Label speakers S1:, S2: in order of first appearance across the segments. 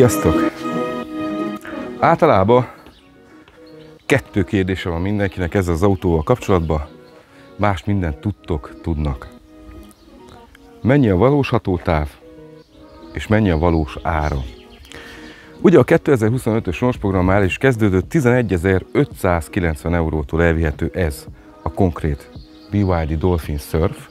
S1: Sziasztok! Általában 2 kérdése van mindenkinek ezzel az autóval kapcsolatban, más mindent tudnak. Mennyi a valós hatótáv, és mennyi a valós ára? Ugye a 2025-ös launchprogram már is kezdődött, 11.590 eurótól elvihető ez a konkrét BYD Dolphin Surf.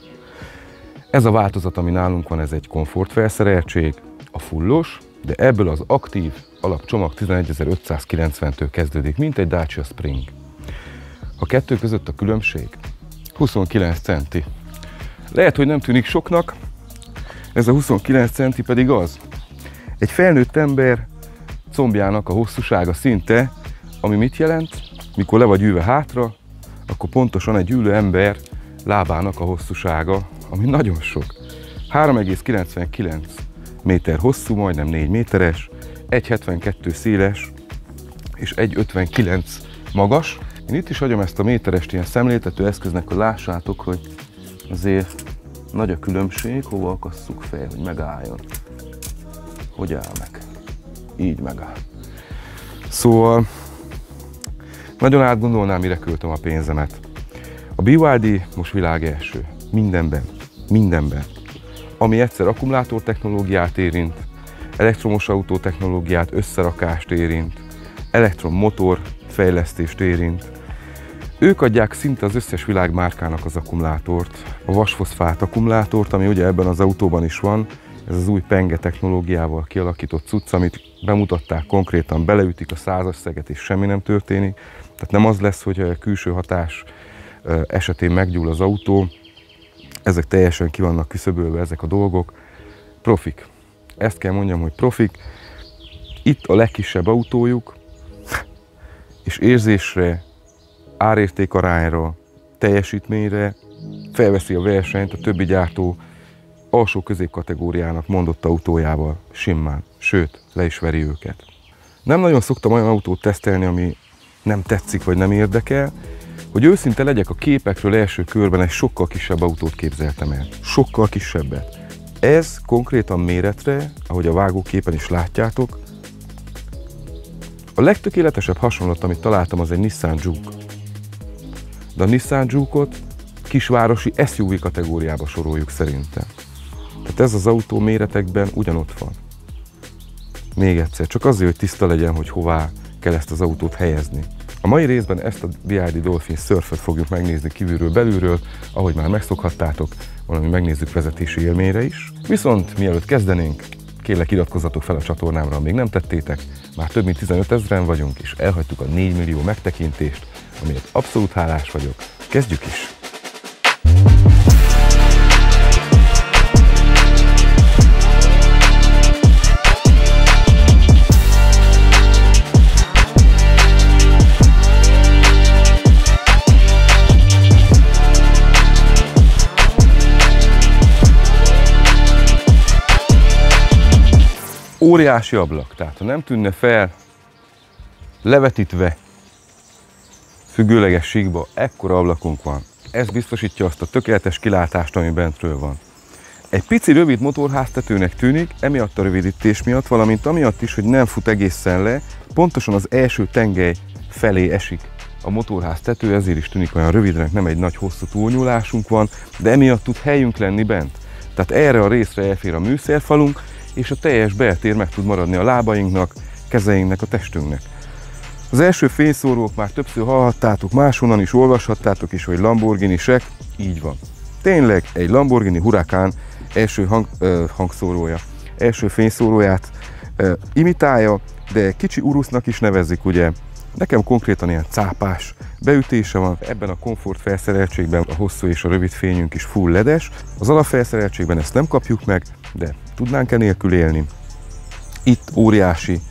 S1: Ez a változat, ami nálunk van, ez egy komfortfelszereltség, a fullos, de ebből az aktív alapcsomag 11.590-től kezdődik, mint egy Dacia Spring. A kettő között a különbség 29 centi. Lehet, hogy nem tűnik soknak, ez a 29 centi pedig az. Egy felnőtt ember combjának a hosszúsága szinte, ami mit jelent? Mikor le vagy ülve hátra, akkor pontosan egy ülő ember lábának a hosszúsága, ami nagyon sok. 3,99 méter hosszú, majdnem 4 méteres, 1,72 széles és 1,59 magas. Én itt is hagyom ezt a méterest ilyen szemléltető eszköznek, hogy lássátok, hogy azért nagy a különbség, hova akasszuk fel, hogy megálljon. Hogy áll meg? Így megáll. Szóval nagyon átgondolnám, mire költöm a pénzemet. A BYD most világ első. Mindenben. Ami egyszer akkumulátor technológiát érint, elektromos autó technológiát, összerakást érint, elektromotor fejlesztést érint. Ők adják szinte az összes világmárkának az akkumulátort, a vasfoszfát akkumulátort, ami ugye ebben az autóban is van, ez az új penge technológiával kialakított cucc, amit bemutatták konkrétan, beleütik a 100-as szeget és semmi nem történik. Tehát nem az lesz, hogy külső hatás esetén meggyúl az autó, ezek teljesen ki vannak küszöbölve, ezek a dolgok. Profik. Ezt kell mondjam, hogy profik. Itt a legkisebb autójuk, és érzésre, árérték arányra, teljesítményre felveszi a versenyt a többi gyártó alsó középkategóriának mondott autójával simán, sőt, le is veri őket. Nem nagyon szoktam olyan autót tesztelni, ami nem tetszik vagy nem érdekel. Hogy őszinte legyek, a képekről első körben egy sokkal kisebb autót képzeltem el. Sokkal kisebbet. Ez konkrétan méretre, ahogy a vágóképen is látjátok, a legtökéletesebb hasonlat, amit találtam, az egy Nissan Juke. De a Nissan Juke-ot kisvárosi SUV kategóriába soroljuk szerintem. Tehát ez az autó méretekben ugyanott van. Még egyszer, csak azért, hogy tiszta legyen, hogy hová kell ezt az autót helyezni. A mai részben ezt a BYD Dolphin Surf-et fogjuk megnézni kívülről, belülről, ahogy már megszokhattátok, valami megnézzük vezetési élményre is. Viszont mielőtt kezdenénk, kérlek iratkozzatok fel a csatornámra, ha még nem tettétek, már több mint 15 000-en vagyunk, és elhagytuk a 4 millió megtekintést, amiért abszolút hálás vagyok. Kezdjük is! Óriási ablak, tehát ha nem tűnne fel, levetítve, függőleges síkba, ekkora ablakunk van. Ez biztosítja azt a tökéletes kilátást, ami bentről van. Egy pici rövid motorháztetőnek tűnik, emiatt a rövidítés miatt, valamint amiatt is, hogy nem fut egészen le, pontosan az első tengely felé esik a motorháztető, ezért is tűnik olyan rövidnek, nem egy nagy hosszú túlnyúlásunk van, de emiatt tud helyünk lenni bent. Tehát erre a részre elfér a műszerfalunk, és a teljes beltér meg tud maradni a lábainknak, kezeinknek, a testünknek. Az első fényszórók már többször hallhattátok, máshonnan is olvashattátok is, hogy Lamborghini-sek, így van. Tényleg egy Lamborghini Huracan első hangszórója, első fényszóróját imitálja, de kicsi Urusnak is nevezik, ugye. Nekem konkrétan ilyen cápás beütése van, ebben a komfortfelszereltségben a hosszú és a rövid fényünk is full ledes. Az alapfelszereltségben ezt nem kapjuk meg, de tudnánk enélkül élni. Itt óriási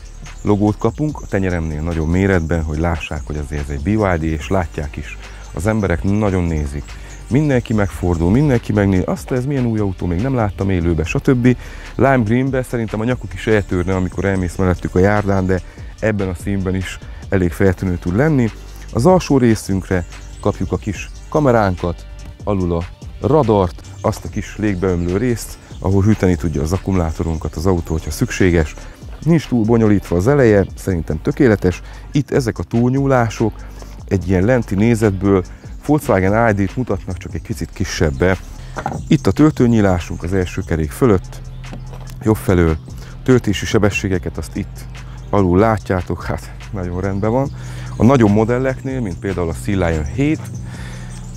S1: logót kapunk, a tenyeremnél nagyobb méretben, hogy lássák, hogy azért ez egy BYD, és látják is. Az emberek nagyon nézik. Mindenki megfordul, mindenki megnéz, azt ez milyen új autó, még nem láttam élőbe, stb. Lime greenbe szerintem a nyakuk is eltörne, amikor elmész mellettük a járdán, de ebben a színben is elég feltűnő tud lenni. Az alsó részünkre kapjuk a kis kameránkat, alul a radart, azt a kis légbeömlő részt, ahol hűteni tudja az akkumulátorunkat az autó, hogyha szükséges. nincs túl bonyolítva az eleje, szerintem tökéletes. Itt ezek a túlnyúlások egy ilyen lenti nézetből Volkswagen ID-t mutatnak, csak egy picit kisebbe. Itt a töltőnyílásunk az első kerék fölött, jobb felől. Töltési sebességeket azt itt alul látjátok, hát nagyon rendben van. A nagyobb modelleknél, mint például a Sea Lion 7,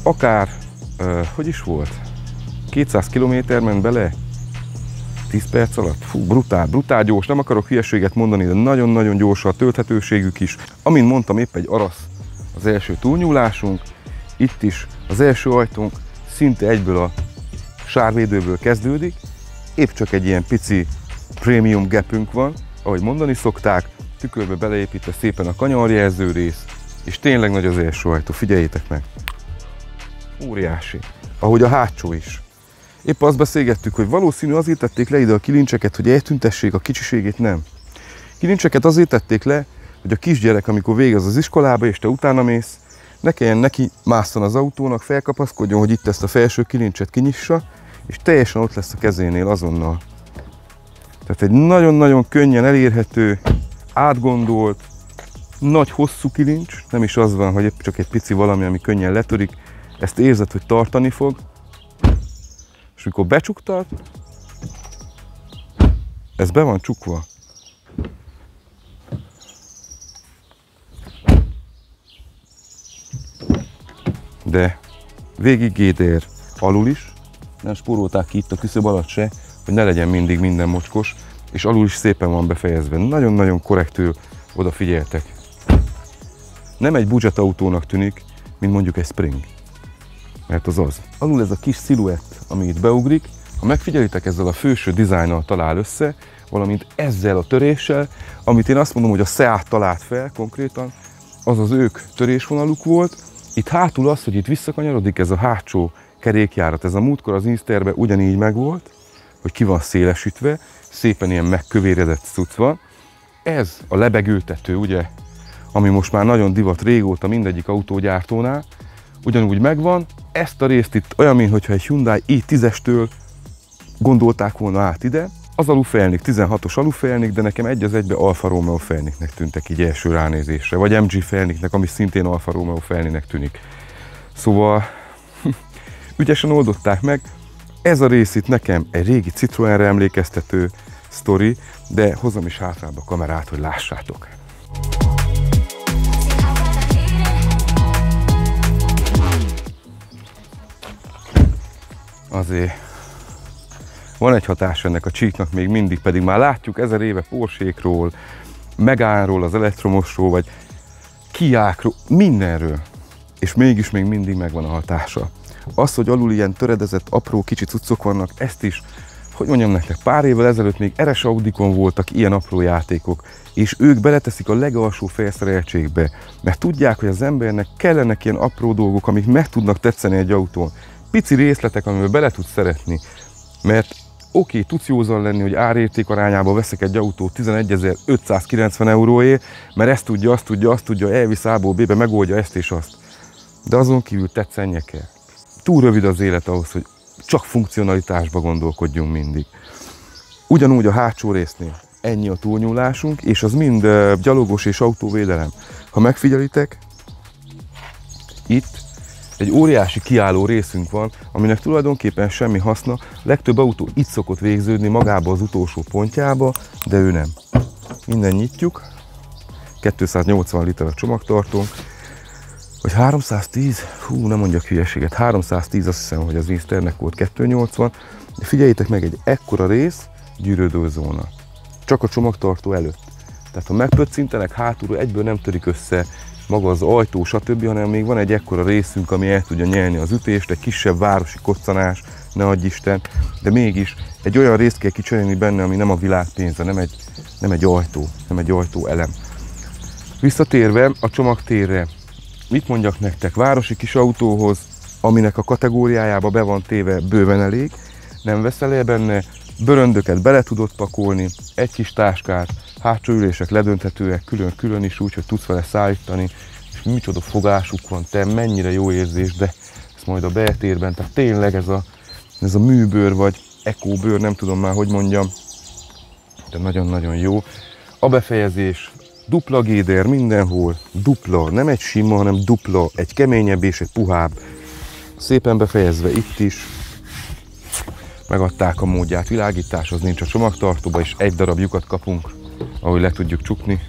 S1: akár, hogy is volt? 200 km ment bele 10 perc alatt. Fú, brutál gyors, nem akarok hülyeséget mondani, de nagyon-nagyon gyors a tölthetőségük is. Amint mondtam, épp egy Arasz az első túlnyúlásunk, itt is az első ajtónk szinte egyből a sárvédőből kezdődik, épp csak egy ilyen pici prémium gapünk van, ahogy mondani szokták, tükörbe beleépítve szépen a kanyarjelző rész, és tényleg nagy az első ajtó, figyeljétek meg! Óriási, ahogy a hátsó is. Épp azt beszélgettük, hogy valószínű azért tették le ide a kilincseket, hogy eltüntessék a kicsiségét, nem. Kilincseket azért tették le, hogy a kisgyerek, amikor végez az iskolába, és te utána mész, ne kelljen neki másszon az autónak, felkapaszkodjon, hogy itt ezt a felső kilincset kinyissa, és teljesen ott lesz a kezénél azonnal. Tehát egy nagyon-nagyon könnyen elérhető, átgondolt, nagy hosszú kilincs, nem is az van, hogy épp csak egy pici valami, ami könnyen letörik, ezt érzed, hogy tartani fog, és mikor becsuktad, ez be van csukva. De végig GDR alul is, nem spórolták ki itt a küszöb alatt se, hogy ne legyen mindig minden mocskos, és alul is szépen van befejezve. Nagyon-nagyon korrektül odafigyeltek. Nem egy budget autónak tűnik, mint mondjuk egy Spring. Mert az az. Alul ez a kis sziluett, ami itt beugrik, ha megfigyelitek, ezzel a főső dizájnnal talál össze, valamint ezzel a töréssel, amit én azt mondom, hogy a Seat talált fel konkrétan, az az ők törésvonaluk volt. Itt hátul az, hogy itt visszakanyarodik ez a hátsó kerékjárat, ez a múltkor az Insterben ugyanígy megvolt, hogy ki van szélesítve, szépen ilyen megkövéredett cucc van. Ez a lebegőtető, ugye, ami most már nagyon divat régóta mindegyik autógyártónál, ugyanúgy megvan. Ezt a részt itt olyan, mintha egy Hyundai i10-estől gondolták volna át ide. Az alufejlnik, 16-os alufejlnik, de nekem egy az egybe Alfa Romeo fejlniknek tűntek így első ránézésre, vagy MG fejlniknek, ami szintén Alfa Romeo fejlniknek tűnik. Szóval ügyesen oldották meg. Ez a rész itt nekem egy régi Citroenre emlékeztető sztori, de hozom is hátrább a kamerát, hogy lássátok. Azért van egy hatás ennek a csíknak még mindig, pedig már látjuk 1000 éve Porsche-król, Megane-ról, az elektromosról, vagy Kia-król, mindenről. És mégis még mindig megvan a hatása. Az, hogy alul ilyen töredezett, apró, kicsi cuccok vannak, ezt is, hogy mondjam nektek, pár évvel ezelőtt még RS Audikon voltak ilyen apró játékok, és ők beleteszik a legalsó felszereltségbe, mert tudják, hogy az embernek kellenek ilyen apró dolgok, amik meg tudnak tetszeni egy autón. Pici részletek, amivel bele tudsz szeretni, mert oké, tudsz józan lenni, hogy árérték arányában veszek egy autót 11.590 euróért, mert ezt tudja, azt tudja, elvisz A-ból B-be, megoldja ezt és azt. De azon kívül tetszenje kell. Túl rövid az élet ahhoz, hogy csak funkcionalitásba gondolkodjunk mindig. Ugyanúgy a hátsó résznél ennyi a túlnyúlásunk, és az mind gyalogos és autóvédelem. Ha megfigyelitek, itt egy óriási kiálló részünk van, aminek tulajdonképpen semmi haszna. Legtöbb autó itt szokott végződni magába az utolsó pontjába, de ő nem. Innen nyitjuk, 280 liter a csomagtartónk, vagy 310, hú, nem mondjak hülyeséget, 310, azt hiszem, hogy az Insternek volt 280, de figyeljétek meg, egy ekkora rész, gyűrődőzóna. Csak a csomagtartó előtt. Tehát ha megpöccintenek hátulról, egyből nem törik össze maga az ajtó, stb., hanem még van egy ekkora részünk, ami el tudja nyelni az ütést, egy kisebb városi koccanás, ne adj Isten, de mégis egy olyan részt kell kicserélni benne, ami nem a világ pénze, nem egy ajtó elem. Visszatérve a csomagtérre, mit mondjak nektek, városi kis autóhoz, aminek a kategóriájába be van téve, bőven elég, nem veszel el benne, bőröndöket bele tudod pakolni, egy kis táskát, hátsó ülések ledönthetőek külön-külön is úgy, hogy tudsz vele szállítani, és micsoda fogásuk van, te mennyire jó érzés, de ezt majd a beltérben, tehát tényleg ez a műbőr vagy ekóbőr, nem tudom már, hogy mondjam, de nagyon-nagyon jó. A befejezés, dupla géder mindenhol, dupla, nem egy sima, hanem dupla, egy keményebb és egy puhább. Szépen befejezve itt is. Megadták a módját, világítás az nincs a csomagtartóba, és egy darab lyukat kapunk, ahogy le tudjuk csukni.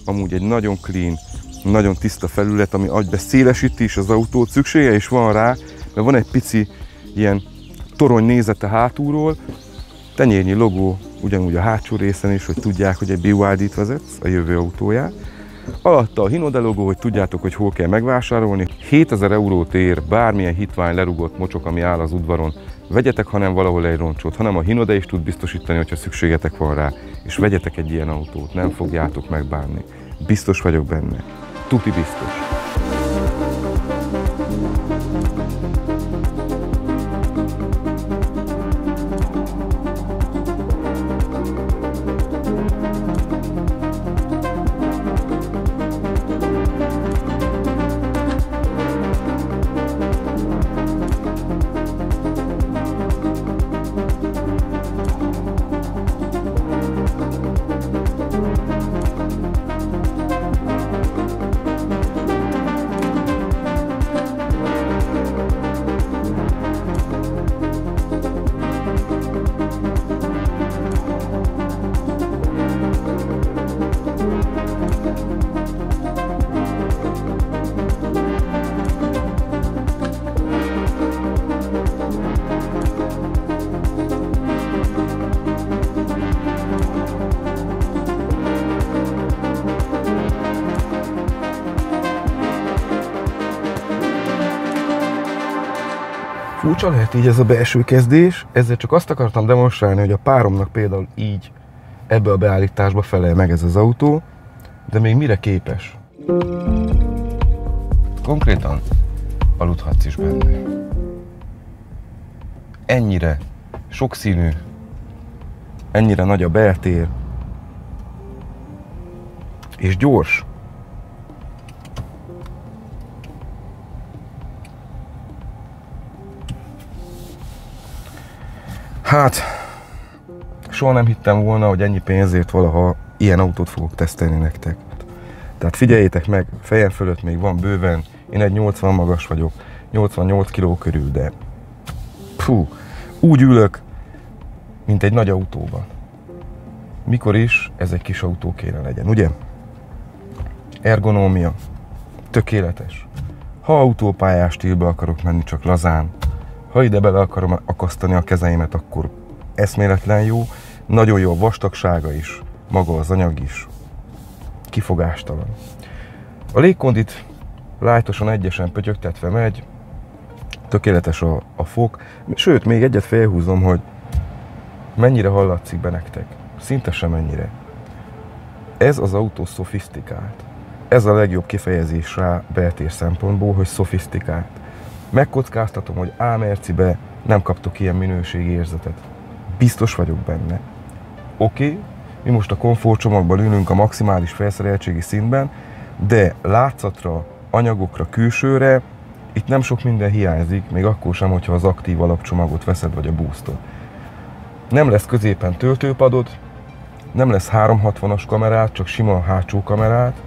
S1: Amúgy egy nagyon clean, nagyon tiszta felület, ami agybe szélesíti is az autót, szüksége is van rá, mert van egy pici ilyen torony nézete hátulról, tenyérnyi logó ugyanúgy a hátsó részen is, hogy tudják, hogy egy BYD-t vezetsz, a jövő autóját. Alatta a Hinode logó, hogy tudjátok, hogy hol kell megvásárolni. 7000 eurót ér bármilyen hitvány lerugott mocsok, ami áll az udvaron. Vegyetek, hanem valahol egy roncsot, hanem a Hinode is tud biztosítani, hogyha szükségetek van rá. És vegyetek egy ilyen autót, nem fogjátok megbánni. Biztos vagyok benne. Tuti biztos. Furcsa lehet így ez a belső kezdés, ezzel csak azt akartam demonstrálni, hogy a páromnak például így ebbe a beállításba felel meg ez az autó, de még mire képes? Konkrétan aludhatsz is benne. Ennyire sokszínű, ennyire nagy a beltér, és gyors. Hát, soha nem hittem volna, hogy ennyi pénzért valaha ilyen autót fogok tesztelni nektek. Tehát figyeljétek meg, fejem fölött még van bőven, én egy 80 magas vagyok, 88 kg körül, de úgy ülök, mint egy nagy autóban. Mikor is ez egy kis autó kéne legyen, ugye? Ergonómia, tökéletes. Ha autópályás stílbe akarok menni, csak lazán, ha ide bele akarom akasztani a kezeimet, akkor eszméletlen jó. Nagyon jó a vastagsága is, maga az anyag is. Kifogástalan. A légkondit lájtosan egyesen pötyögtetve megy, tökéletes a fok. Sőt, még egyet felhúzom, hogy mennyire hallatszik be nektek. Szinte sem ennyire. Ez az autó szofisztikált. Ez a legjobb kifejezés rá beltér szempontból, hogy szofisztikált. Megkockáztatom, hogy A-mercibe nem kaptok ilyen minőségi érzetet. Biztos vagyok benne. Oké, mi most a komfortcsomagban ülünk a maximális felszereltségi szintben, de látszatra, anyagokra, külsőre itt nem sok minden hiányzik, még akkor sem, hogyha az aktív alapcsomagot veszed, vagy a boostot. Nem lesz középen töltőpadod, nem lesz 360-as kamerát, csak sima hátsó kamerát,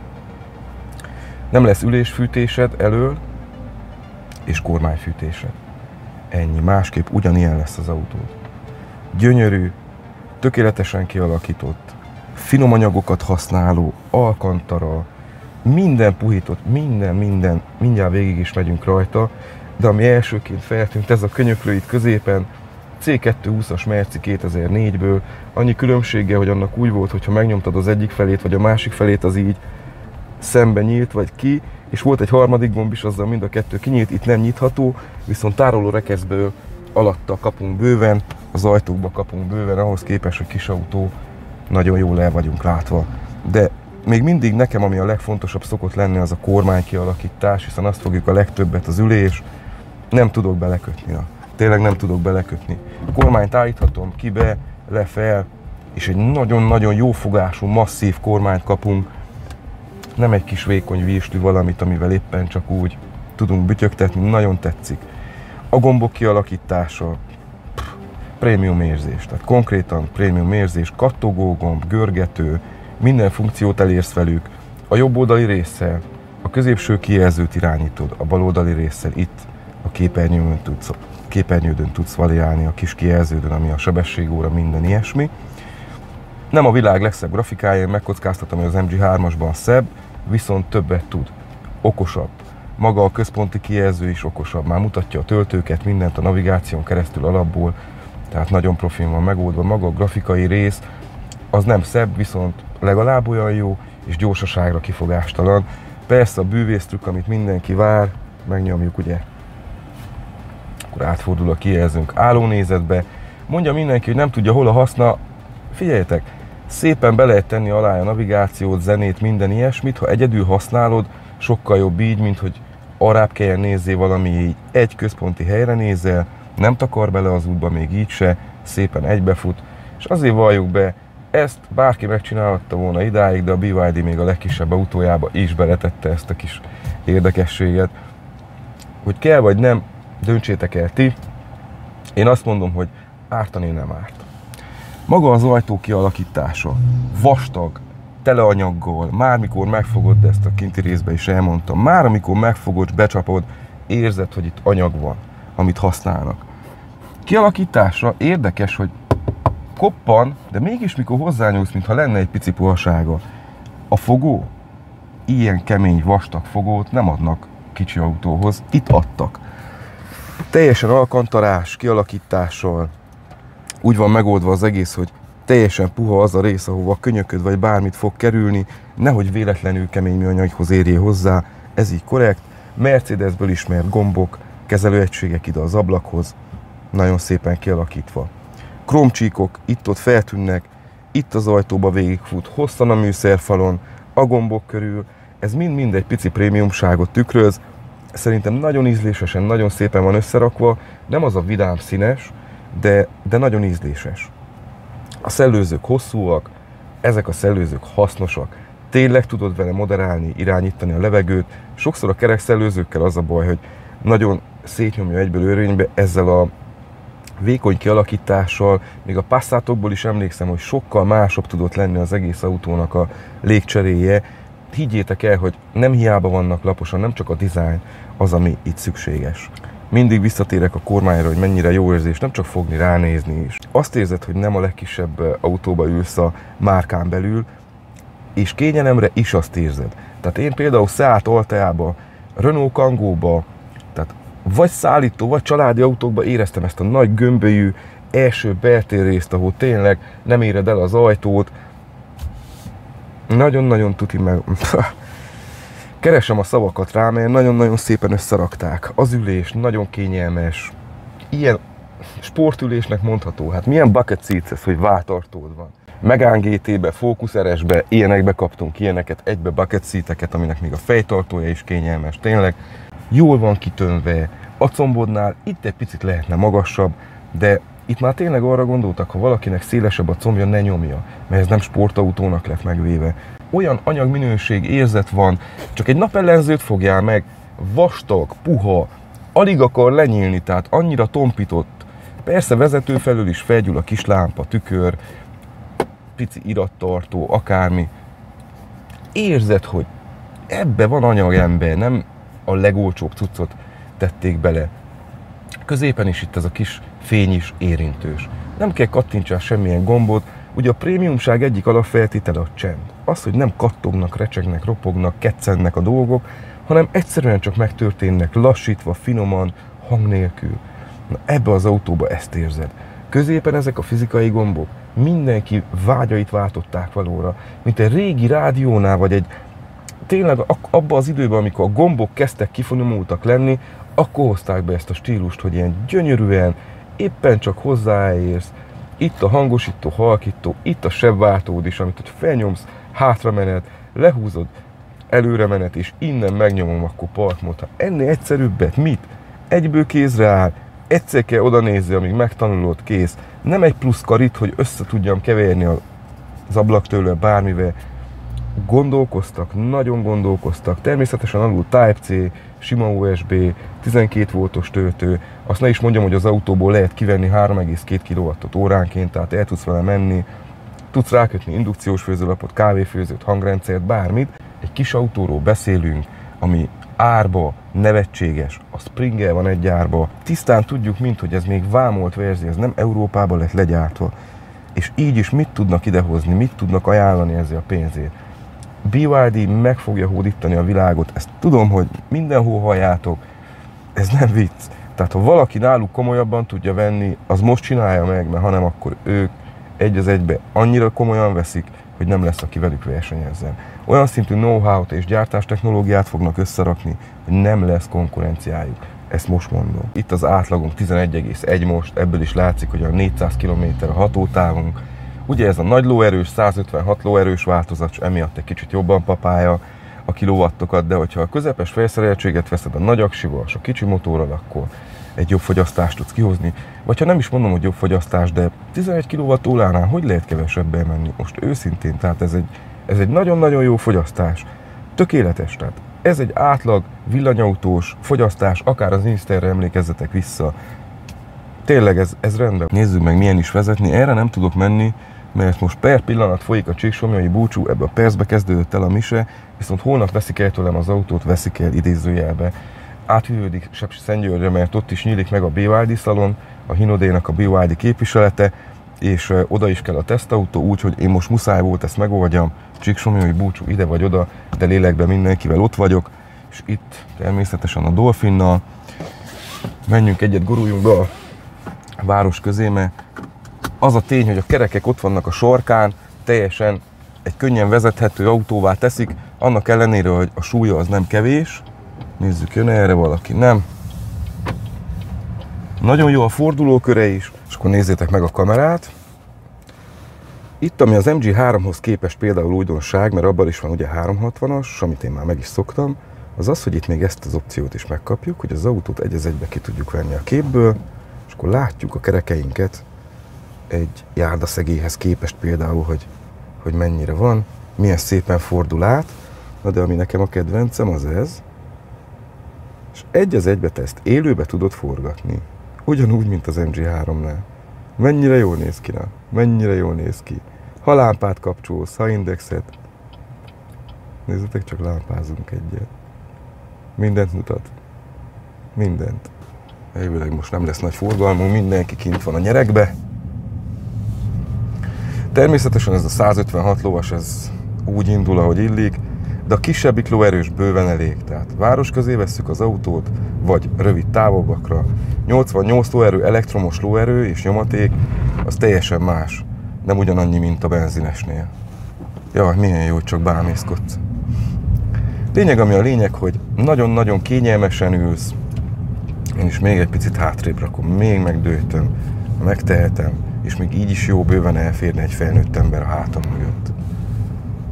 S1: nem lesz ülésfűtésed elől, és kormányfűtésed. Ennyi, másképp ugyanilyen lesz az autód. Gyönyörű, tökéletesen kialakított, finom anyagokat használó, alkantara, minden puhított, minden, mindjárt végig is megyünk rajta, de ami elsőként feltűnt, ez a könyöklő itt középen, C220-as Merci 2004-ből, annyi különbsége, hogy annak úgy volt, hogyha megnyomtad az egyik felét, vagy a másik felét, az így szembe nyílt, vagy ki, és volt egy harmadik gomb is, azzal mind a kettő kinyílt, itt nem nyitható, viszont tároló rekeszből alatta kapunk bőven, az ajtókba kapunk bőven, ahhoz képest, hogy kis autó, nagyon jól el vagyunk látva. De még mindig nekem, ami a legfontosabb szokott lenni, az a kormány kialakítás, hiszen azt fogjuk a legtöbbet az ülés, nem tudok belekötni. Tényleg nem tudok belekötni. A kormányt állíthatom ki be, le fel, és egy nagyon-nagyon jó fogású, masszív kormányt kapunk. Nem egy kis vékony virslű valamit, amivel éppen csak úgy tudunk bütyögtetni, nagyon tetszik. A gombok kialakítása, prémium érzés, tehát konkrétan prémium érzés, kattogó gomb, görgető, minden funkciót elérsz velük. A jobb oldali résszel a középső kijelzőt irányítod, a bal oldali résszel itt a képernyődön tudsz variálni, a kis kijelződön, ami a sebességóra, minden ilyesmi. Nem a világ legszebb grafikája, én megkockáztatom, hogy az MG3-asban szebb, viszont többet tud. Okosabb. Maga a központi kijelző is okosabb, már mutatja a töltőket, mindent a navigáción keresztül alapból, tehát nagyon profin van megoldva. Maga a grafikai rész az nem szebb, viszont legalább olyan jó, és gyorsaságra kifogástalan. Persze a bűvésztrükk, amit mindenki vár, megnyomjuk ugye, akkor átfordul a kijelzőnk állónézetbe. Mondja mindenki, hogy nem tudja hol a haszna. Figyeljetek, szépen be lehet tenni alá a navigációt, zenét, minden ilyesmit, ha egyedül használod, sokkal jobb így, mint hogy arrább kelljen nézzél valami, így egy központi helyre nézel, nem takar bele az útba még így se, szépen egybefut, és azért valljuk be, ezt bárki megcsinálhatta volna idáig, de a BYD még a legkisebb autójába is beletette ezt a kis érdekességet. Hogy kell vagy nem, döntsétek el ti. Én azt mondom, hogy ártani nem árt. Maga az ajtó kialakítása, vastag, tele anyaggal, már mikor megfogod, de ezt a kinti részben is elmondtam, már amikor megfogod, becsapod, érzed, hogy itt anyag van, amit használnak. Kialakításra érdekes, hogy koppan, de mégis mikor hozzányúlsz, mintha lenne egy pici puhasága. A fogó, ilyen kemény, vastag fogót nem adnak kicsi autóhoz, itt adtak. Teljesen alkantarás, kialakítással, úgy van megoldva az egész, hogy teljesen puha az a rész, ahova könyököd vagy bármit fog kerülni, nehogy véletlenül kemény műanyaghoz érjél hozzá, ez így korrekt. Mercedesből ismert gombok, kezelőegységek ide az ablakhoz, nagyon szépen kialakítva. Krómcsíkok itt-ott feltűnnek, itt az ajtóba végigfut, hosszan a műszerfalon, a gombok körül, ez mind-mind egy pici prémiumságot tükröz, szerintem nagyon ízlésesen, nagyon szépen van összerakva, nem az a vidám színes, de nagyon ízléses. A szellőzők hosszúak, ezek a szellőzők hasznosak, tényleg tudod vele moderálni, irányítani a levegőt. Sokszor a kerek szellőzőkkel az a baj, hogy nagyon szétnyomja egyből örvénybe, ezzel a vékony kialakítással, még a Passatokból is emlékszem, hogy sokkal másabb tudott lenni az egész autónak a légcseréje. Higgyétek el, hogy nem hiába vannak laposan, nem csak a design az, ami itt szükséges. Mindig visszatérek a kormányra, hogy mennyire jó érzés, nem csak fogni, ránézni is. Azt érzed, hogy nem a legkisebb autóba ülsz a márkán belül, és kényelemre is azt érzed. Tehát én például Seat Alteába, Renault Kangóba, tehát vagy szállító, vagy családi autókba éreztem ezt a nagy gömbölyű első beltérrészt, ahol tényleg nem éred el az ajtót. Nagyon-nagyon tuti meg... Keresem a szavakat rá, mert nagyon-nagyon szépen összerakták. Az ülés nagyon kényelmes. Ilyen sportülésnek mondható. Hát milyen bucket seats ez, hogy váltartód van. Megán GT-be, Focus RS-be, ilyenekbe kaptunk ilyeneket, egybe bucket seateket, aminek még a fejtartója is kényelmes. Tényleg jól van kitönve. A combodnál itt egy picit lehetne magasabb, de itt már tényleg arra gondoltak, ha valakinek szélesebb a combja, ne nyomja, mert ez nem sportautónak lett megvéve. Olyan anyagminőség, érzet van, csak egy napellenzőt fogjál meg, vastag, puha, alig akar lenyílni, tehát annyira tompított. Persze vezető felől is felgyúl a kis lámpa, tükör, pici irattartó, akármi. Érzed, hogy ebbe van anyagember, nem a legolcsóbb cuccot tették bele. Középen is itt ez a kis fény is érintős. Nem kell kattintsál semmilyen gombot. Ugye a prémiumság egyik alapfeltétele a csend. Az, hogy nem kattognak, recsegnek, ropognak, keccennek a dolgok, hanem egyszerűen csak megtörténnek lassítva, finoman, hang nélkül. Na, ebbe az autóba ezt érzed. Középen ezek a fizikai gombok, mindenki vágyait váltották valóra, mint egy régi rádiónál, vagy egy tényleg abban az időben, amikor a gombok kezdtek kifinomultak lenni, akkor hozták be ezt a stílust, hogy ilyen gyönyörűen, éppen csak hozzáérsz. Itt a hangosító, halkító, itt a sebváltód is, amit hogy felnyomsz, hátramenet, lehúzod, előremenet, és innen megnyomom, akkor parkmód. Ha ennél egyszerűbbet, mit? Egyből kézre áll, egyszer kell oda nézni, amíg megtanulod, kész. Nem egy plusz karit, hogy össze tudjam keverni az ablaktőlő bármivel. Gondolkoztak, nagyon gondolkoztak. Természetesen alul Type-C, sima USB, 12 voltos töltő. Azt ne is mondjam, hogy az autóból lehet kivenni 3,2 kWh óránként, tehát el tudsz vele menni. Tudsz rákötni indukciós főzőlapot, kávéfőzőt, hangrendszert, bármit. Egy kis autóról beszélünk, ami árba nevetséges, a Springer van egy árba. Tisztán tudjuk mind, hogy ez még vámolt verzió, ez nem Európában lett legyártva. És így is mit tudnak idehozni, mit tudnak ajánlani ezzel a pénzért. BYD meg fogja hódítani a világot, ezt tudom, hogy mindenhol halljátok, ez nem vicc. Tehát ha valaki náluk komolyabban tudja venni, az most csinálja meg, mert hanem akkor ők egy az egybe annyira komolyan veszik, hogy nem lesz, aki velük versenyezzen. Olyan szintű know-how-t és gyártástechnológiát fognak összerakni, hogy nem lesz konkurenciájuk. Ezt most mondom. Itt az átlagunk 11,1 most, ebből is látszik, hogy a 400 km a hatótávunk. Ugye ez a nagy lóerős, 156 lóerős változat, és emiatt egy kicsit jobban papálja a kilowattokat, de hogyha a közepes felszereltséget veszed a nagy aksival, és a kicsi motorral, akkor egy jobb fogyasztást tudsz kihozni. Vagy ha nem is mondom, hogy jobb fogyasztás, de 11 kWh-nál hogy lehet kevesebben menni? Most őszintén, tehát ez egy nagyon-nagyon jó fogyasztás. Tökéletes, tehát ez egy átlag villanyautós fogyasztás, akár az Insterre emlékezzetek vissza. Tényleg ez rendben. Nézzük meg, milyen is vezetni. Erre nem tudok menni, mert most per pillanat folyik a Csíksomlyai búcsú, ebbe a percbe kezdődött el a mise, viszont holnap veszik el tőlem az autót, veszik el idézőjelbe. Áthűlődik Sepsiszentgyörgyre, mert ott is nyílik meg a BYD szalon, a Hinodénak a BYD képviselete, és oda is kell a tesztautó, úgyhogy én most muszáj volt ezt megoldjam. Csíksomlyai búcsú ide vagy oda, de lélekben mindenkivel ott vagyok, és itt természetesen a Dolfinnal. Menjünk egyet, guruljunk be a város közé, mert az a tény, hogy a kerekek ott vannak a sarkán, teljesen egy könnyen vezethető autóvá teszik, annak ellenére, hogy a súlya az nem kevés. Nézzük, jön erre valaki? Nem. Nagyon jó a fordulóköre is, és akkor nézzétek meg a kamerát. Itt, ami az MG3-hoz képest például újdonság, mert abban is van ugye 360-as, amit én már meg is szoktam, az az, hogy itt még ezt az opciót is megkapjuk, hogy az autót egy az egybe ki tudjuk venni a képből, és akkor látjuk a kerekeinket egy járdaszegélyhez képest például, hogy mennyire van, milyen szépen fordul át. Na de ami nekem a kedvencem, az ez. És egy az egybe te ezt élőbe tudod forgatni. Ugyanúgy, mint az MG3-nál. Mennyire jól néz ki, na? Mennyire jól néz ki. Ha lámpát kapcsolsz, ha indexet. Nézzetek, csak lámpázunk egyet. Mindent mutat. Mindent. Elvileg most nem lesz nagy forgalmunk, mindenki kint van a nyeregbe. Természetesen ez a 156 lovas, ez úgy indul, ahogy illik, de a kisebbik lóerős bőven elég. Tehát város közé vesszük az autót, vagy rövid távolakra. 88 lóerő, elektromos lóerő és nyomaték, az teljesen más. Nem ugyanannyi, mint a benzinesnél. Jaj, milyen jó, hogy csak bámészkodsz. Lényeg, ami a lényeg, hogy nagyon-nagyon kényelmesen ülsz. Én is még egy picit hátrébb rakom, még megdőjtöm, megtehetem, és még így is jó bőven elférne egy felnőtt ember a hátam mögött.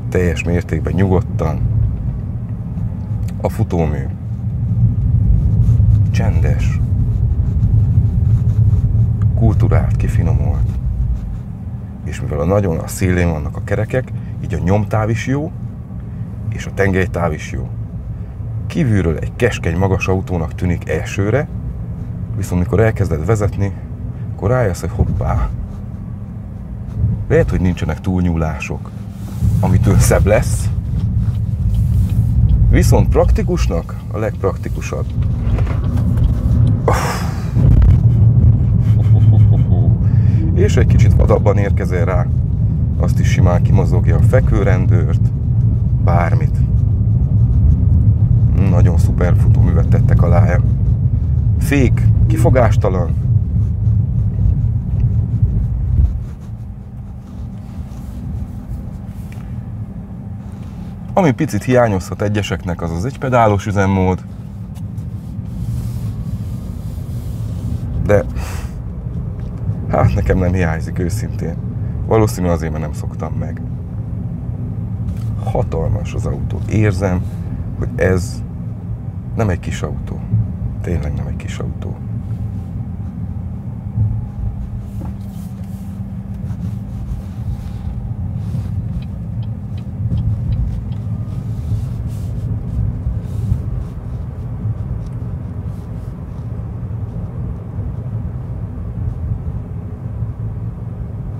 S1: Teljes mértékben nyugodtan. A futómű. Csendes. Kultúrált, kifinomult. És mivel nagyon a szélén vannak a kerekek, így a nyomtáv is jó, és a tengelytáv is jó. Kívülről egy keskeny, magas autónak tűnik elsőre, viszont mikor elkezded vezetni, akkor rájössz, hogy hoppá, lehet, hogy nincsenek túlnyúlások, amitől szebb lesz, viszont praktikusnak a legpraktikusabb. És egy kicsit vadabban érkezel rá, azt is simán kimozogja a fekvőrendőrt, bármit. Nagyon szuper futóművet tettek alája. Fék, kifogástalan. Ami picit hiányozhat egyeseknek, az az egypedálos üzemmód. De hát nekem nem hiányzik őszintén. Valószínű azért, mert nem szoktam meg. Hatalmas az autó. Érzem, hogy ez nem egy kis autó. Tényleg nem egy kis autó.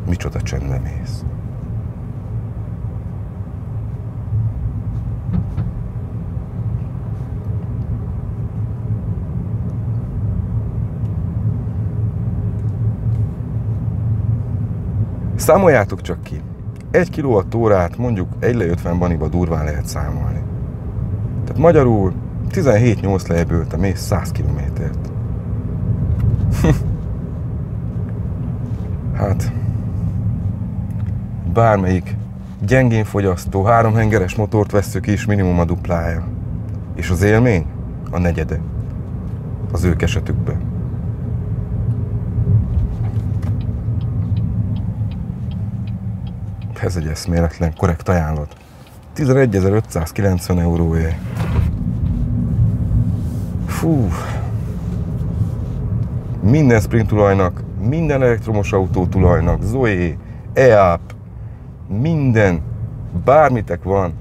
S1: Micsoda csendben mész. Számoljátok csak ki. 1 kWh mondjuk 1,50 baniba durván lehet számolni. Tehát magyarul 17-8 lejből te mész 100 kilométert. Hát, bármelyik gyengén fogyasztó 3 hengeres motort vesszük is, minimum a duplája. És az élmény a negyede az ők esetükben. Ez egy eszméletlen korrekt ajánlat. 11.590 euróért. Fú. Minden sprint tulajnak, minden elektromos autó tulajnak, Zoe, EAP, minden, bármitek van,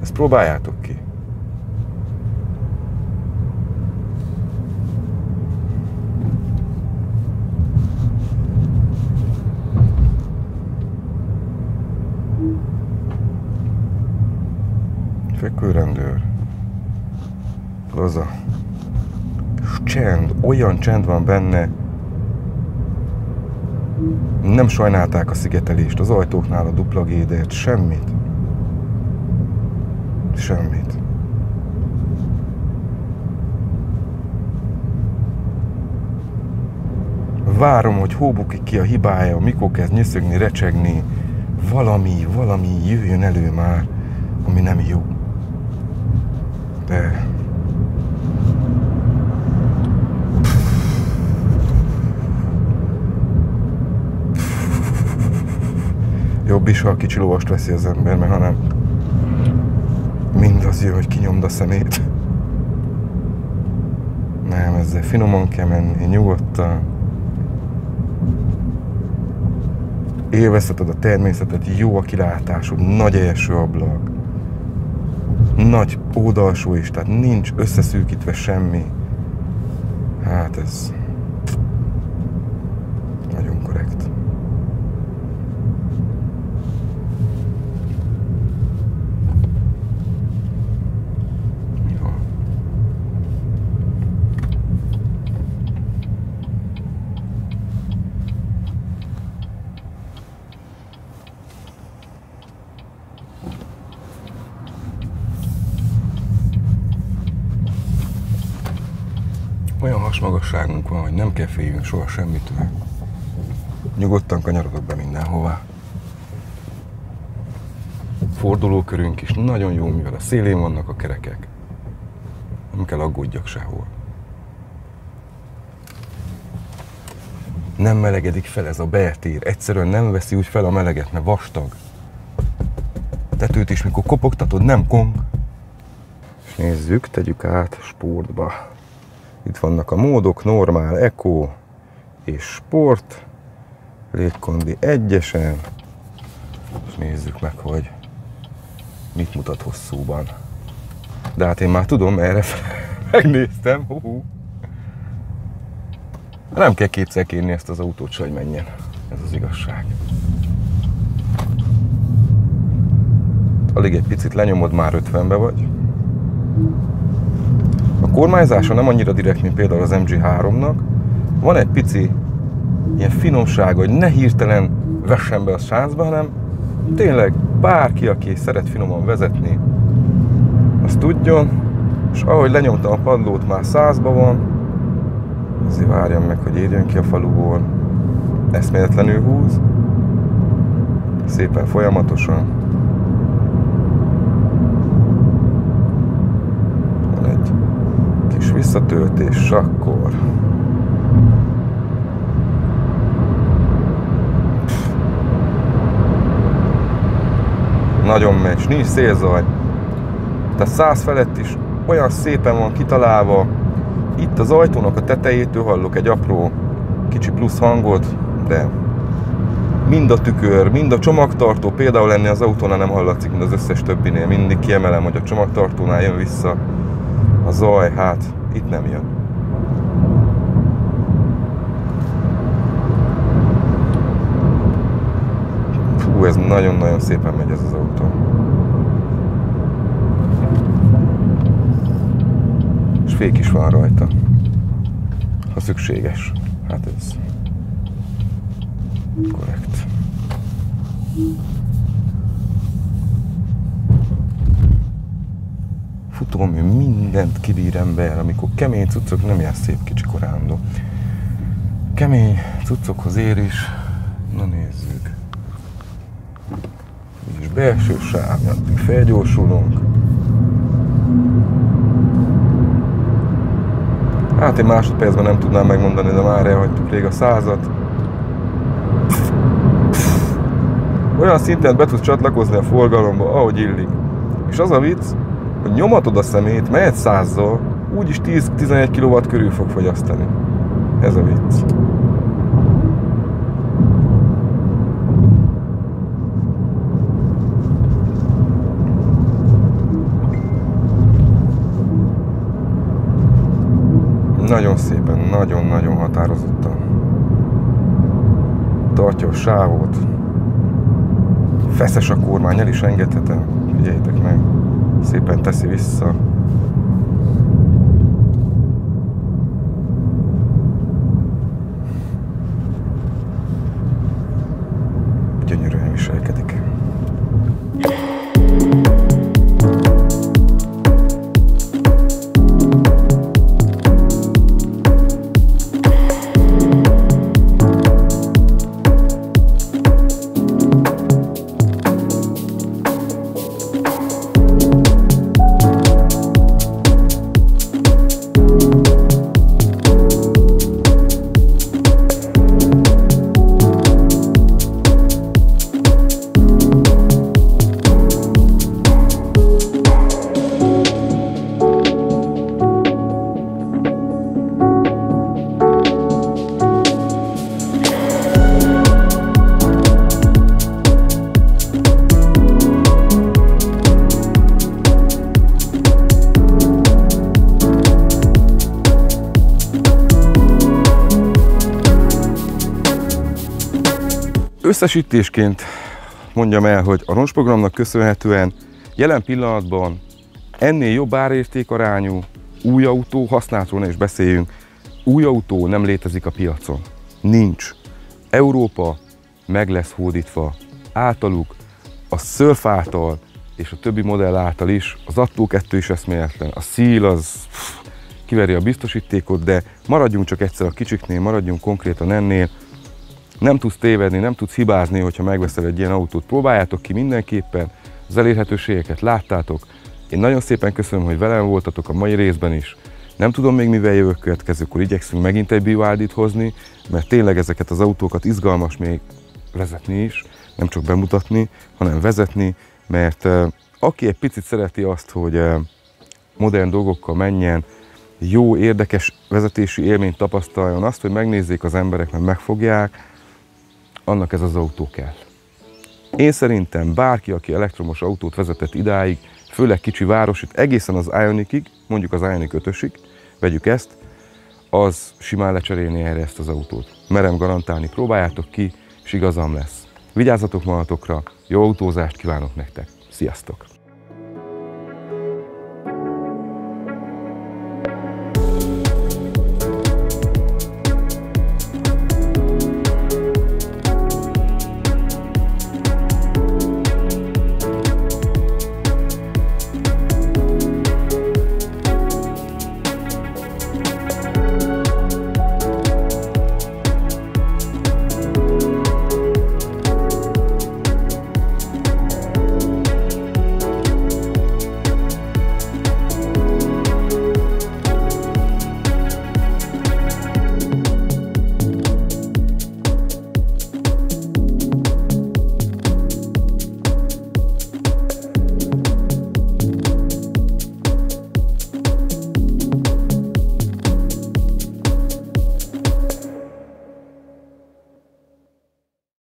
S1: ezt próbáljátok ki. Fekvőrendőr, laza, csend, olyan csend van benne, nem sajnálták a szigetelést, az ajtóknál a dupla gédert, semmit. Semmit. Várom, hogy hol bukik ki a hibája, mikor kezd nyiszögni, recsegni, valami jöjjön elő már, ami nem jó. De... Jobb is, ha a kicsi lovast veszi az ember, mert hanem mindaz jön, hogy kinyomd a szemét. Nem, ezzel finoman kell menni, nyugodtan. Élvezheted a természetet, jó a kilátásod, nagy első ablak. Nagy oldalsó is, tehát nincs összeszűkítve semmi. Hát ez nagyon korrekt. Jó. Olyan hasmagasságunk van, hogy nem kell féljünk soha semmitől. Nyugodtan kanyarodok be mindenhová. Fordulókörünk is nagyon jó, mivel a szélén vannak a kerekek. Nem kell aggódjak sehol. Nem melegedik fel ez a beltér. Egyszerűen nem veszi úgy fel a meleget, mert vastag. A tetőt is, mikor kopogtatod, nem kong. És nézzük, tegyük át sportba. Itt vannak a módok, normál, eco és sport. Légkondi egyesen. És nézzük meg, hogy mit mutat hosszúban. De hát én már tudom, erre megnéztem. Nem kell kétszer kérni ezt az autót, se, hogy menjen. Ez az igazság. Alig egy picit lenyomod, már 50-be vagy. A kormányzása nem annyira direkt, mint például az MG3-nak. Van egy pici ilyen finomsága, hogy ne hirtelen vessen be a sáncba, hanem tényleg bárki, aki szeret finoman vezetni, azt tudjon, és ahogy lenyomtam a padlót, már 100-ba van, azért várjam meg, hogy érjön ki a faluból. Eszméletlenül húz, szépen folyamatosan. Van egy kis visszatöltés, és akkor nagyon megy, nincs szélzaj. Tehát 100 felett is olyan szépen van kitalálva. Itt az ajtónak a tetejétől hallok egy apró kicsi plusz hangot, de mind a tükör, mind a csomagtartó, például lenni az autónál nem hallatszik, mint az összes többinél. Mindig kiemelem, hogy a csomagtartónál jön vissza a zaj, hát itt nem jön. Fú, ez nagyon-nagyon szépen megy ez az autó. És fék is van rajta, ha szükséges. Hát ez Korrekt. Futómű mindent kibír ember, amikor kemény cuccok, nem ilyen szép kicsi korándó. Kemény cuccokhoz ér is. Na nézzük. És belső sáv, addig felgyorsulunk. Hát egy másodpercben nem tudnám megmondani, de már elhagytuk rég a 100-at. Olyan szinten be tudsz csatlakozni a forgalomba, ahogy illik. És az a vicc, hogy nyomatod a szemét, mehet 100-zal, úgyis 10-11 kW körül fog fogyasztani. Ez a vicc. Nagyon szépen, nagyon-nagyon határozottan tartja a sávot. Feszes a kormány, el is engedhetem. Figyeljétek meg. Szépen teszi vissza. Gyönyörűen viselkedik. Összesítésként mondjam el, hogy a roncsprogramnak köszönhetően jelen pillanatban ennél jobb árértékarányú új autó, használtról ne is beszéljünk, új autó nem létezik a piacon. Nincs. Európa meg lesz hódítva általuk, a Surf által és a többi modell által is, az Atto 2 is eszméletlen, a Seal az kiveri a biztosítékot, de maradjunk csak egyszer a kicsiknél, maradjunk konkrétan ennél. Nem tudsz tévedni, nem tudsz hibázni, hogyha megveszel egy ilyen autót. Próbáljátok ki mindenképpen, az elérhetőségeket láttátok. Én nagyon szépen köszönöm, hogy velem voltatok a mai részben is. Nem tudom még mivel jövök következőkor, igyekszünk megint egy BYD-t hozni, mert tényleg ezeket az autókat izgalmas még vezetni is, nem csak bemutatni, hanem vezetni, mert aki egy picit szereti azt, hogy modern dolgokkal menjen, jó, érdekes vezetési élményt tapasztaljon, azt, hogy megnézzék az emberek, mert megfogják, annak ez az autó kell. Én szerintem bárki, aki elektromos autót vezetett idáig, főleg kicsi városit, egészen az Ionicig, mondjuk az Ioniq 5-ösig, vegyük ezt, az simán lecserélni erre ezt az autót. Merem garantálni, próbáljátok ki, és igazam lesz. Vigyázzatok magatokra, jó autózást kívánok nektek. Sziasztok!